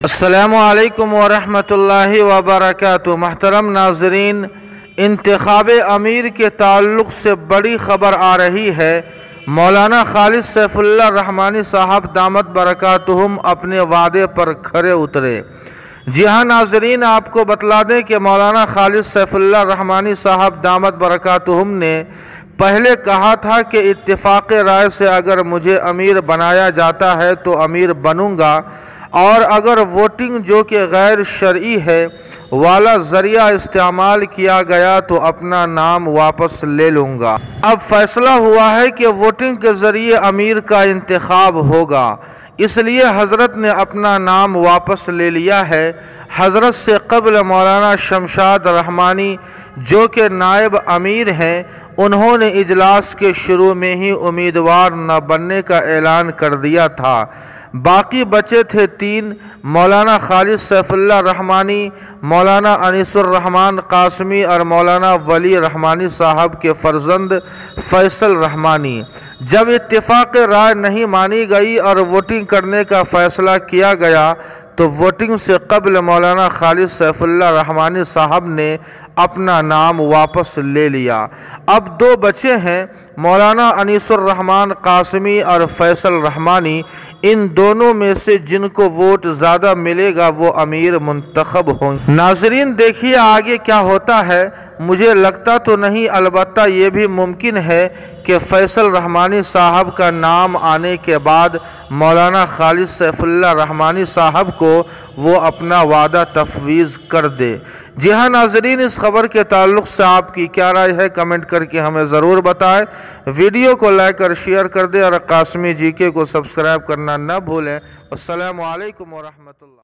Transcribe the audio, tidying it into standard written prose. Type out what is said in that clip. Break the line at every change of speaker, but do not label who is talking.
السلام علیکم ورحمۃ اللہ وبرکاتہ۔ محترم ناظرین، انتخاب امیر کے تعلق سے بڑی خبر آ رہی ہے۔ مولانا خالد سیف اللہ رحمانی صاحب دامت برکاتہم اپنے وعدے پر کھرے اترے۔ جی ہاں ناظرین، آپ کو بتلا دیں کہ مولانا خالد سیف اللہ رحمانی صاحب دامت برکاتہم نے پہلے کہا تھا کہ اتفاق رائے سے اگر مجھے امیر بنایا جاتا ہے تو امیر بنوں گا، اور اگر ووٹنگ جو کہ غیر شرعی ہے والا ذریعہ استعمال کیا گیا تو اپنا نام واپس لے لوں گا۔ اب فیصلہ ہوا ہے کہ ووٹنگ کے ذریعے امیر کا انتخاب ہوگا، اس لیے حضرت نے اپنا نام واپس لے لیا ہے۔ حضرت سے قبل مولانا شمشاد رحمانی جو کہ نائب امیر ہیں، انہوں نے اجلاس کے شروع میں ہی امیدوار نہ بننے کا اعلان کر دیا تھا۔ باقی بچے تھے تین: مولانا خالد سیف اللہ رحمانی، مولانا انیس الرحمن قاسمی اور مولانا ولی رحمانی صاحب کے فرزند فیصل رحمانی۔ جب اتفاق رائے نہیں مانی گئی اور ووٹنگ کرنے کا فیصلہ کیا گیا تو ووٹنگ سے قبل مولانا خالد سیف اللہ رحمانی صاحب نے اپنا نام واپس لے لیا۔ اب دو بچے ہیں، مولانا انیس الرحمن قاسمی اور فیصل رحمانی۔ ان دونوں میں سے جن کو ووٹ زیادہ ملے گا وہ امیر منتخب ہوں گے۔ ناظرین دیکھیے آگے کیا ہوتا ہے۔ مجھے لگتا تو نہیں، البتہ یہ بھی ممکن ہے کہ فیصل رحمانی صاحب کا نام آنے کے بعد مولانا خالد سیف اللہ رحمانی صاحب کو وہ اپنا وعدہ تفویض کر دے۔ جی ہاں ناظرین، اس خبر کے تعلق سے آپ کی کیا رائے ہے کمنٹ کر کے ہمیں ضرور بتائیں۔ ویڈیو کو لائک اور شیئر کر دیں اور قاسمی جی کے کو سبسکرائب کرنا نہ بھولیں۔ السلام علیکم ورحمۃ اللہ۔